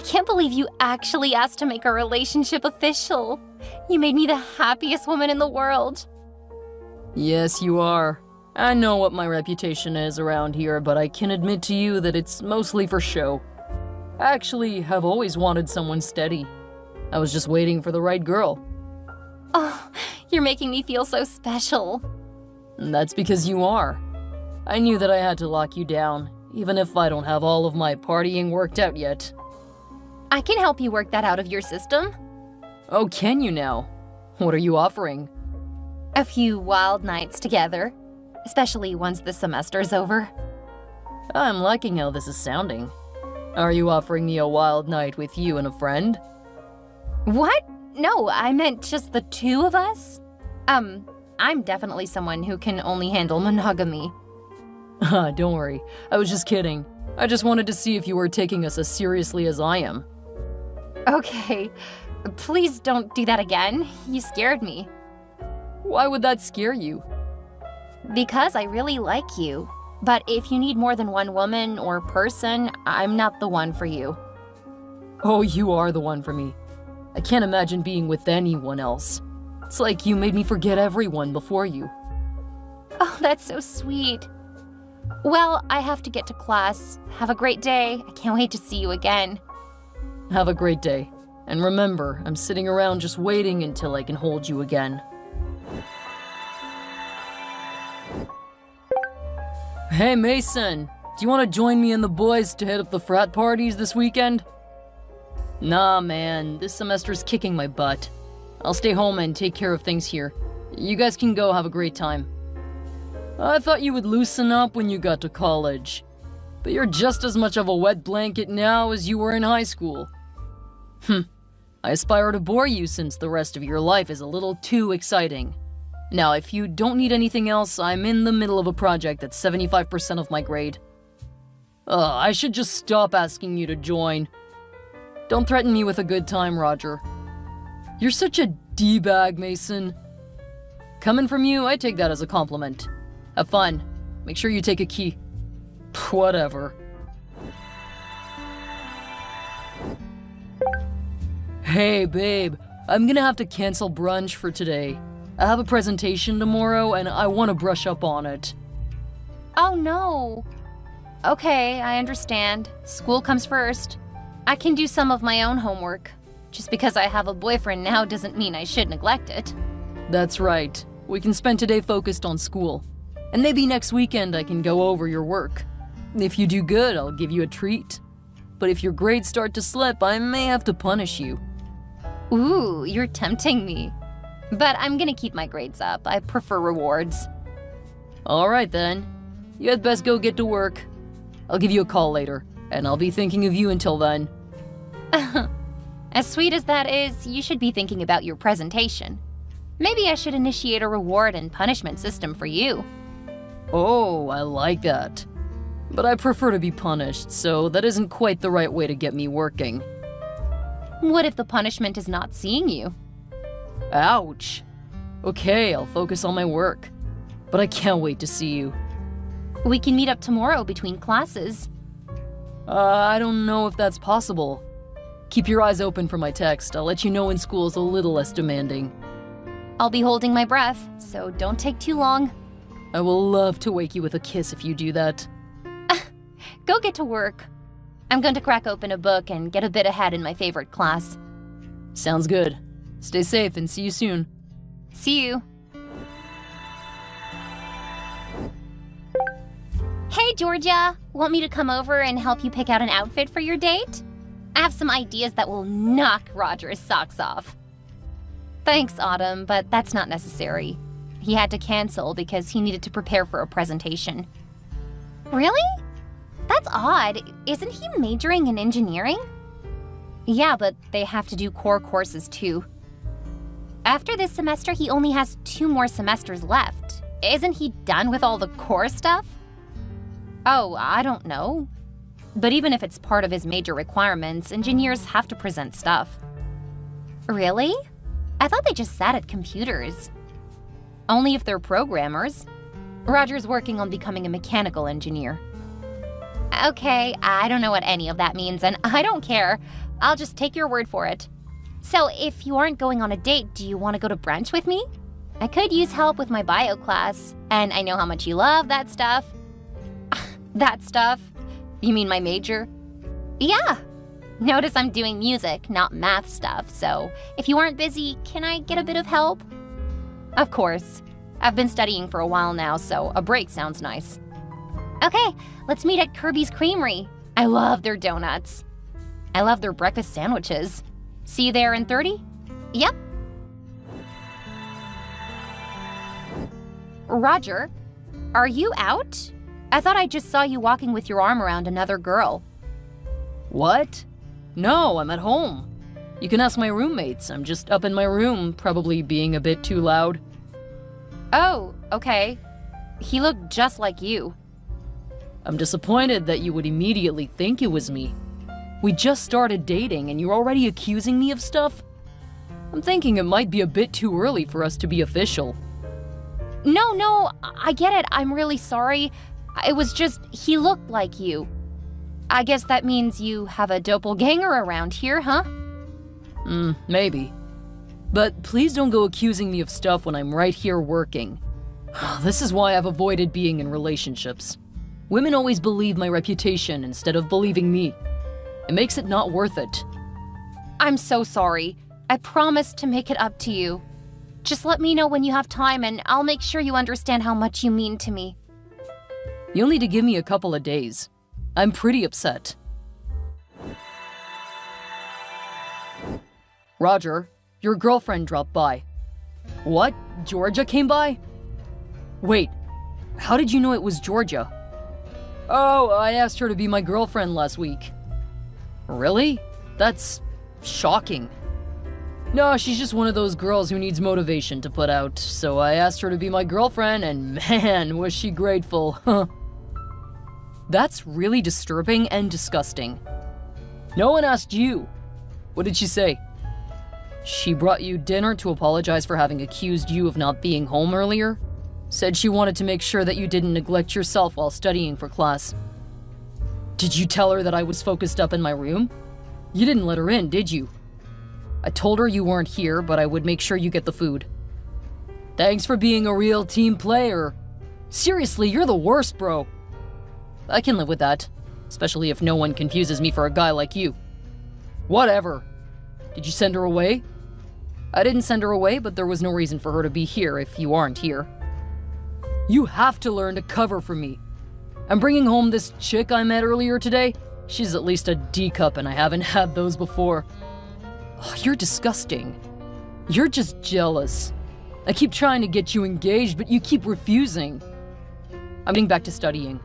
can't believe you actually asked to make our relationship official. You made me the happiest woman in the world. Yes, you are. I know what my reputation is around here, but I can admit to you that it's mostly for show. I actually have always wanted someone steady. I was just waiting for the right girl. Oh, you're making me feel so special. And that's because you are. I knew that I had to lock you down, even if I don't have all of my partying worked out yet. I can help you work that out of your system. Oh, can you now? What are you offering? A few wild nights together, especially once the semester's over. I'm liking how this is sounding. Are you offering me a wild night with you and a friend? What? No, I meant just the two of us. I'm definitely someone who can only handle monogamy. Don't worry, I was just kidding. I just wanted to see if you were taking us as seriously as I am. Okay, please don't do that again. You scared me. Why would that scare you? Because I really like you. But if you need more than one woman or person, I'm not the one for you. Oh, you are the one for me. I can't imagine being with anyone else. It's like you made me forget everyone before you. Oh, that's so sweet. Well, I have to get to class. Have a great day. I can't wait to see you again. Have a great day. And remember, I'm sitting around just waiting until I can hold you again. Hey, Mason, do you want to join me and the boys to hit up the frat parties this weekend? Nah, man, this semester's kicking my butt. I'll stay home and take care of things here. You guys can go have a great time. I thought you would loosen up when you got to college. But you're just as much of a wet blanket now as you were in high school. I aspire to bore you since the rest of your life is a little too exciting. Now, if you don't need anything else, I'm in the middle of a project that's 75% of my grade. I should just stop asking you to join. Don't threaten me with a good time, Roger. You're such a D-bag, Mason. Coming from you, I take that as a compliment. Have fun. Make sure you take a key. Whatever. Hey, babe. I'm gonna have to cancel brunch for today. I have a presentation tomorrow, and I want to brush up on it. Oh, no. Okay, I understand. School comes first. I can do some of my own homework. Just because I have a boyfriend now doesn't mean I should neglect it. That's right. We can spend today focused on school. And maybe next weekend I can go over your work. If you do good, I'll give you a treat. But if your grades start to slip, I may have to punish you. Ooh, you're tempting me. But I'm gonna keep my grades up. I prefer rewards. Alright then. You had best go get to work. I'll give you a call later, and I'll be thinking of you until then. As sweet as that is, you should be thinking about your presentation. Maybe I should initiate a reward and punishment system for you. Oh, I like that. But I prefer to be punished, so that isn't quite the right way to get me working. What if the punishment is not seeing you? Ouch. Okay, I'll focus on my work. But I can't wait to see you. We can meet up tomorrow between classes. I don't know if that's possible. Keep your eyes open for my text. I'll let you know when school's a little less demanding. I'll be holding my breath, so don't take too long. I will love to wake you with a kiss if you do that. Go get to work. I'm going to crack open a book and get a bit ahead in my favorite class. Sounds good. Stay safe and see you soon. See you. Hey, Georgia. Want me to come over and help you pick out an outfit for your date? I have some ideas that will knock Roger's socks off. Thanks, Autumn, but that's not necessary. He had to cancel because he needed to prepare for a presentation. Really? That's odd. Isn't he majoring in engineering? Yeah, but they have to do core courses too. After this semester, he only has 2 more semesters left. Isn't he done with all the core stuff? Oh, I don't know. But even if it's part of his major requirements, engineers have to present stuff. Really? I thought they just sat at computers. Only if they're programmers. Roger's working on becoming a mechanical engineer. Okay, I don't know what any of that means, and I don't care. I'll just take your word for it. So, if you aren't going on a date, do you want to go to brunch with me? I could use help with my bio class, and I know how much you love that stuff. That stuff? You mean my major? Yeah. Notice I'm doing music, not math stuff, so if you aren't busy, can I get a bit of help? Of course. I've been studying for a while now, so a break sounds nice. Okay, let's meet at Kirby's Creamery. I love their donuts. I love their breakfast sandwiches. See you there in 30? Yep. Roger, are you out? I thought I just saw you walking with your arm around another girl. What? No, I'm at home. You can ask my roommates. I'm just up in my room, probably being a bit too loud. Oh, okay. He looked just like you. I'm disappointed that you would immediately think it was me. We just started dating and you're already accusing me of stuff? I'm thinking it might be a bit too early for us to be official. No, I get it. I'm really sorry. It was just, he looked like you. I guess that means you have a doppelganger around here, huh? Maybe. But please don't go accusing me of stuff when I'm right here working. This is why I've avoided being in relationships. Women always believe my reputation instead of believing me. It makes it not worth it. I'm so sorry. I promise to make it up to you. Just let me know when you have time and I'll make sure you understand how much you mean to me. You'll need to give me a couple of days. I'm pretty upset. Roger, your girlfriend dropped by. What? Georgia came by? Wait, how did you know it was Georgia? Oh, I asked her to be my girlfriend last week. Really? That's shocking. No, she's just one of those girls who needs motivation to put out, so I asked her to be my girlfriend, and man, was she grateful. That's really disturbing and disgusting. No one asked you. What did she say? She brought you dinner to apologize for having accused you of not being home earlier? Said she wanted to make sure that you didn't neglect yourself while studying for class. Did you tell her that I was focused up in my room? You didn't let her in, did you? I told her you weren't here, but I would make sure you get the food. Thanks for being a real team player. Seriously, you're the worst, bro. I can live with that, especially if no one confuses me for a guy like you. Whatever. Did you send her away? I didn't send her away, but there was no reason for her to be here if you aren't here. You have to learn to cover for me. I'm bringing home this chick I met earlier today. She's at least a D cup and I haven't had those before. Oh, you're disgusting. You're just jealous. I keep trying to get you engaged, but you keep refusing. I'm getting back to studying.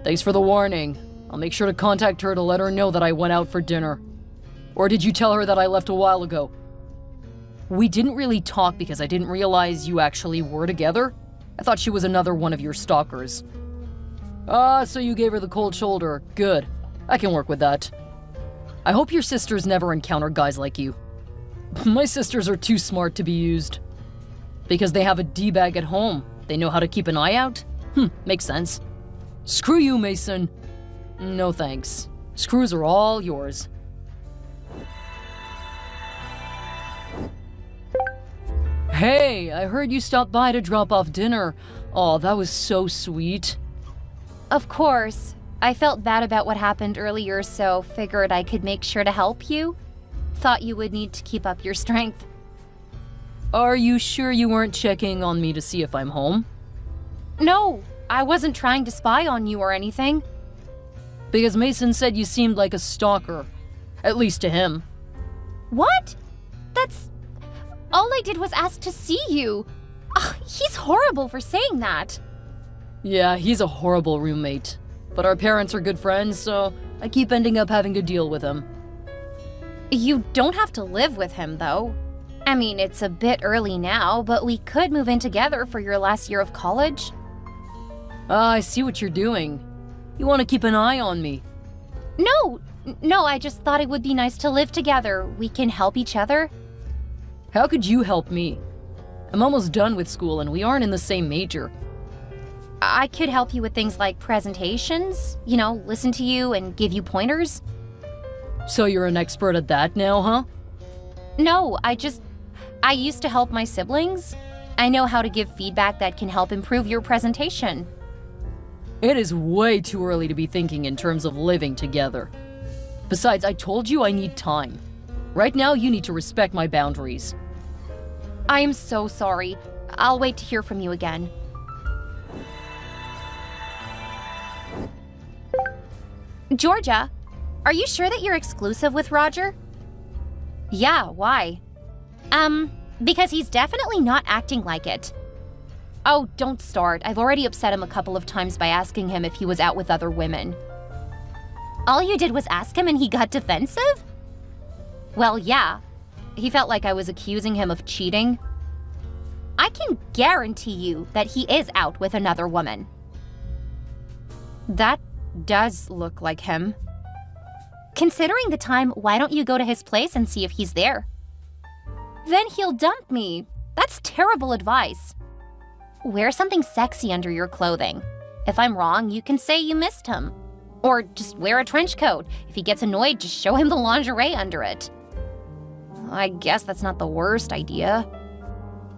Thanks for the warning. I'll make sure to contact her to let her know that I went out for dinner. Or did you tell her that I left a while ago? We didn't really talk because I didn't realize you actually were together. I thought she was another one of your stalkers. So you gave her the cold shoulder. Good. I can work with that. I hope your sisters never encounter guys like you. My sisters are too smart to be used. Because they have a D-bag at home. They know how to keep an eye out? Makes sense. Screw you, Mason. No thanks. Screws are all yours. Hey, I heard you stopped by to drop off dinner. Oh, that was so sweet. Of course. I felt bad about what happened earlier, so figured I could make sure to help you. Thought you would need to keep up your strength. Are you sure you weren't checking on me to see if I'm home? No, I wasn't trying to spy on you or anything. Because Mason said you seemed like a stalker. At least to him. What? That's... All I did was ask to see you. Ugh, he's horrible for saying that. Yeah, he's a horrible roommate. But our parents are good friends, so I keep ending up having to deal with him. You don't have to live with him, though. I mean, it's a bit early now, but we could move in together for your last year of college. I see what you're doing. You want to keep an eye on me. No, I just thought it would be nice to live together. We can help each other. How could you help me? I'm almost done with school and we aren't in the same major. I could help you with things like presentations, listen to you and give you pointers. So you're an expert at that now, huh? No, I used to help my siblings. I know how to give feedback that can help improve your presentation. It is way too early to be thinking in terms of living together. Besides, I told you I need time. Right now, you need to respect my boundaries. I am so sorry. I'll wait to hear from you again. Georgia, are you sure that you're exclusive with Roger? Yeah, why? Because he's definitely not acting like it. Oh, don't start. I've already upset him a couple of times by asking him if he was out with other women. All you did was ask him and he got defensive? Well, yeah. He felt like I was accusing him of cheating. I can guarantee you that he is out with another woman. That does look like him. Considering the time, why don't you go to his place and see if he's there? Then he'll dump me. That's terrible advice. Wear something sexy under your clothing. If I'm wrong, you can say you missed him. Or just wear a trench coat. If he gets annoyed, just show him the lingerie under it. I guess that's not the worst idea.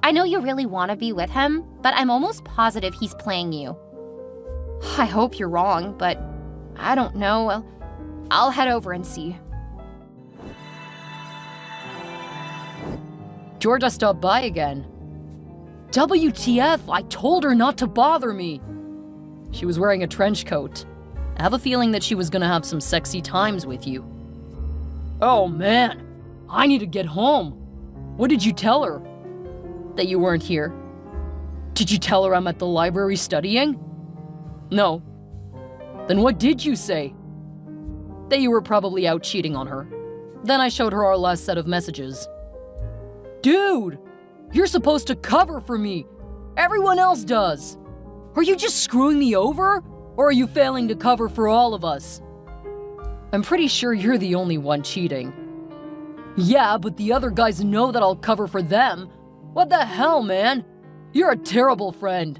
I know you really want to be with him, but I'm almost positive he's playing you. I hope you're wrong, but I don't know. I'll head over and see. Georgia stopped by again. WTF, I told her not to bother me. She was wearing a trench coat. I have a feeling that she was gonna have some sexy times with you. Oh man, I need to get home. What did you tell her? That you weren't here. Did you tell her I'm at the library studying? No. Then what did you say? That you were probably out cheating on her. Then I showed her our last set of messages. Dude, you're supposed to cover for me. Everyone else does. Are you just screwing me over? Or are you failing to cover for all of us? I'm pretty sure you're the only one cheating. Yeah, but the other guys know that I'll cover for them. What the hell, man? You're a terrible friend.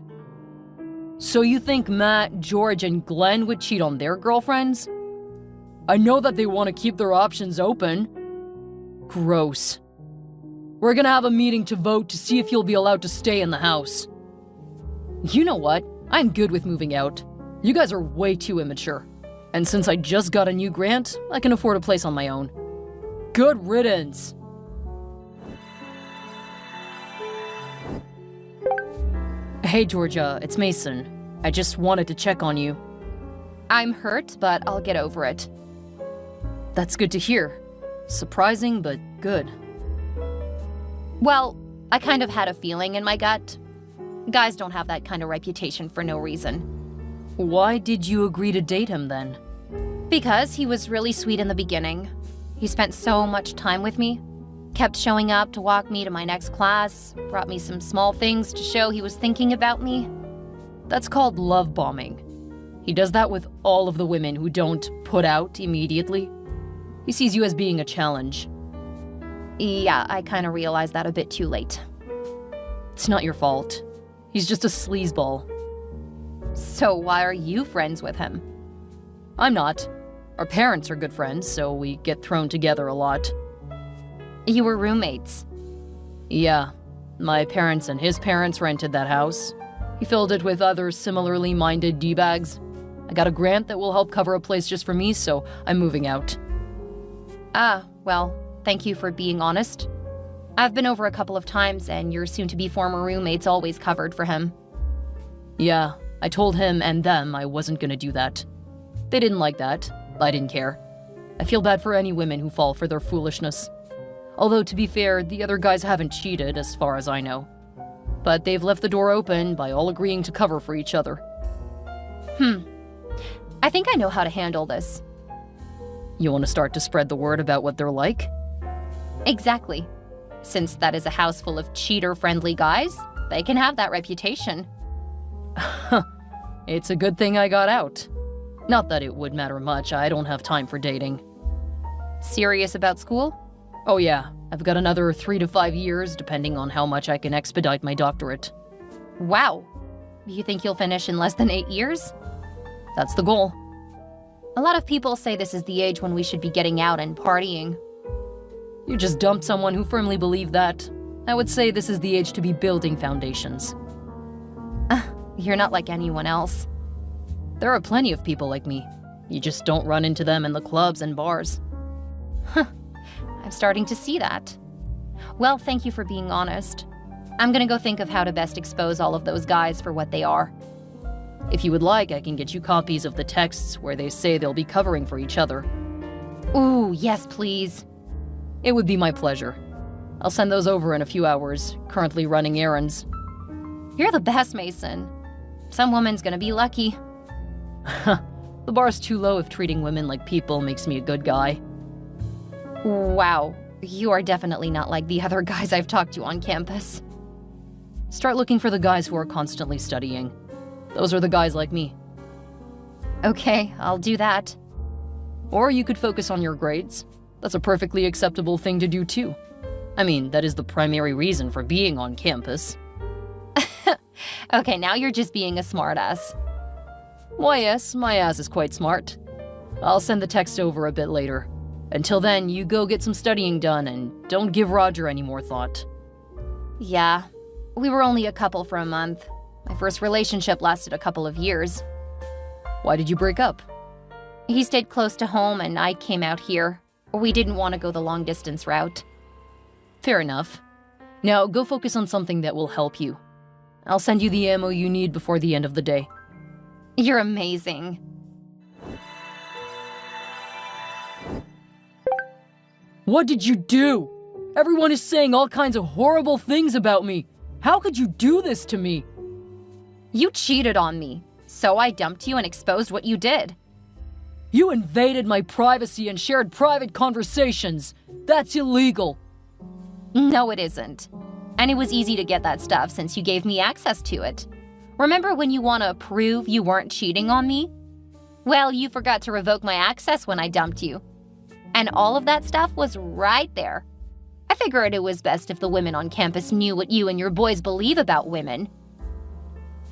So you think Matt, George, and Glenn would cheat on their girlfriends? I know that they want to keep their options open. Gross. We're gonna have a meeting to vote to see if you'll be allowed to stay in the house. You know what? I'm good with moving out. You guys are way too immature. And since I just got a new grant, I can afford a place on my own. Good riddance. Hey Georgia, it's Mason. I just wanted to check on you. I'm hurt, but I'll get over it. That's good to hear. Surprising, but good. Well, I kind of had a feeling in my gut. Guys don't have that kind of reputation for no reason. Why did you agree to date him then? Because he was really sweet in the beginning. He spent so much time with me. Kept showing up to walk me to my next class, brought me some small things to show he was thinking about me. That's called love bombing. He does that with all of the women who don't put out immediately. He sees you as being a challenge. Yeah, I kind of realized that a bit too late. It's not your fault. He's just a sleazeball. So why are you friends with him? I'm not. Our parents are good friends, so we get thrown together a lot. You were roommates? Yeah. My parents and his parents rented that house. He filled it with other similarly minded D-bags. I got a grant that will help cover a place just for me, so I'm moving out. Ah, well, thank you for being honest. I've been over a couple of times, and your soon-to-be former roommates always covered for him. Yeah, I told him and them I wasn't gonna do that. They didn't like that. I didn't care. I feel bad for any women who fall for their foolishness. Although, to be fair, the other guys haven't cheated, as far as I know. But they've left the door open by all agreeing to cover for each other. I think I know how to handle this. You want to start to spread the word about what they're like? Exactly. Since that is a house full of cheater-friendly guys, they can have that reputation. It's a good thing I got out. Not that it would matter much, I don't have time for dating. Serious about school? Oh yeah, I've got another 3 to 5 years, depending on how much I can expedite my doctorate. Wow. You think you'll finish in less than 8 years? That's the goal. A lot of people say this is the age when we should be getting out and partying. You just dumped someone who firmly believed that. I would say this is the age to be building foundations. You're not like anyone else. There are plenty of people like me. You just don't run into them in the clubs and bars. I'm starting to see that. Well, thank you for being honest. I'm gonna go think of how to best expose all of those guys for what they are. If you would like, I can get you copies of the texts where they say they'll be covering for each other. Ooh, yes, please. It would be my pleasure. I'll send those over in a few hours, currently running errands. You're the best, Mason. Some woman's gonna be lucky. The bar's too low if treating women like people makes me a good guy. Wow, you are definitely not like the other guys I've talked to on campus. Start looking for the guys who are constantly studying. Those are the guys like me. Okay, I'll do that. Or you could focus on your grades. That's a perfectly acceptable thing to do too. I mean, that is the primary reason for being on campus. Okay, now you're just being a smartass. Why yes, my ass is quite smart. I'll send the text over a bit later. Until then, you go get some studying done and don't give Roger any more thought. Yeah, we were only a couple for a month. My first relationship lasted a couple of years. Why did you break up? He stayed close to home and I came out here. We didn't want to go the long-distance route. Fair enough. Now go focus on something that will help you. I'll send you the ammo you need before the end of the day. You're amazing. What did you do? Everyone is saying all kinds of horrible things about me. How could you do this to me? You cheated on me, so I dumped you and exposed what you did. You invaded my privacy and shared private conversations. That's illegal. No, it isn't. And it was easy to get that stuff since you gave me access to it. Remember when you want to prove you weren't cheating on me? Well, you forgot to revoke my access when I dumped you. And all of that stuff was right there. I figured it was best if the women on campus knew what you and your boys believe about women.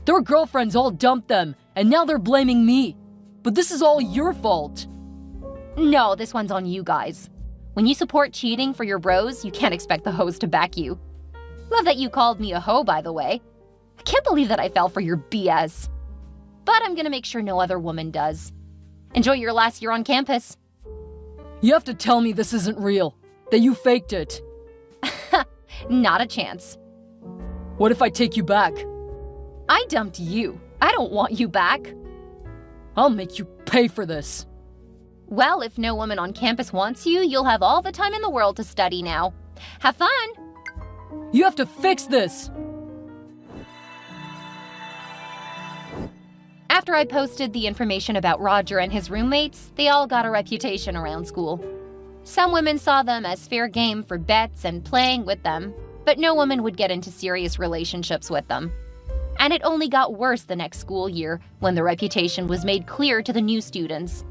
Their girlfriends all dumped them, and now they're blaming me. But this is all your fault. No, this one's on you guys. When you support cheating for your bros, you can't expect the hoes to back you. Love that you called me a hoe, by the way. I can't believe that I fell for your BS. But I'm gonna make sure no other woman does. Enjoy your last year on campus. You have to tell me this isn't real, that you faked it. Not a chance. What if I take you back? I dumped you. I don't want you back. I'll make you pay for this. Well, if no woman on campus wants you, you'll have all the time in the world to study now. Have fun! You have to fix this! After I posted the information about Roger and his roommates, they all got a reputation around school. Some women saw them as fair game for bets and playing with them, but no woman would get into serious relationships with them. And it only got worse the next school year when the reputation was made clear to the new students.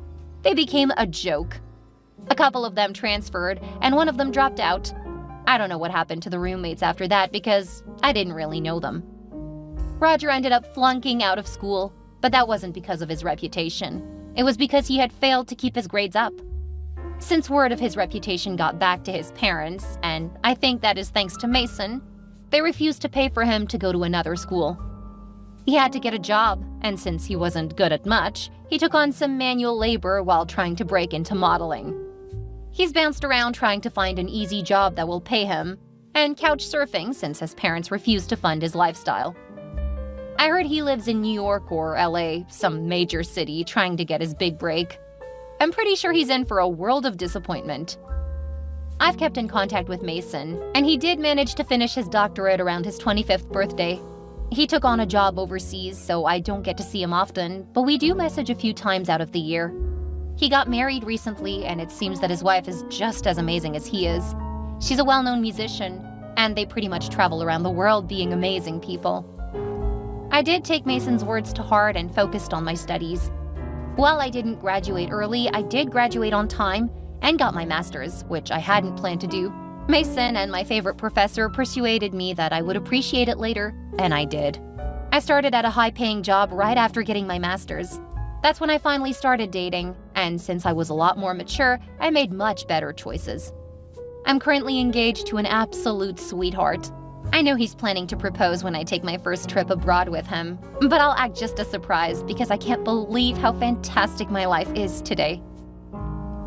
They became a joke. A couple of them transferred, and one of them dropped out. I don't know what happened to the roommates after that because I didn't really know them. Roger ended up flunking out of school, but that wasn't because of his reputation. It was because he had failed to keep his grades up. Since word of his reputation got back to his parents, and I think that is thanks to Mason, they refused to pay for him to go to another school. He had to get a job, and since he wasn't good at much, he took on some manual labor while trying to break into modeling. He's bounced around trying to find an easy job that will pay him, and couch surfing since his parents refused to fund his lifestyle. I heard he lives in New York or LA, some major city, trying to get his big break. I'm pretty sure he's in for a world of disappointment. I've kept in contact with Mason, and he did manage to finish his doctorate around his 25th birthday. He took on a job overseas, so I don't get to see him often, but we do message a few times out of the year. He got married recently, and it seems that his wife is just as amazing as he is. She's a well-known musician, and they pretty much travel around the world being amazing people. I did take Mason's words to heart and focused on my studies. While I didn't graduate early, I did graduate on time and got my master's, which I hadn't planned to do. Mason and my favorite professor persuaded me that I would appreciate it later, and I did. I started at a high-paying job right after getting my master's. That's when I finally started dating, and since I was a lot more mature, I made much better choices. I'm currently engaged to an absolute sweetheart. I know he's planning to propose when I take my first trip abroad with him, but I'll act just as surprised because I can't believe how fantastic my life is today.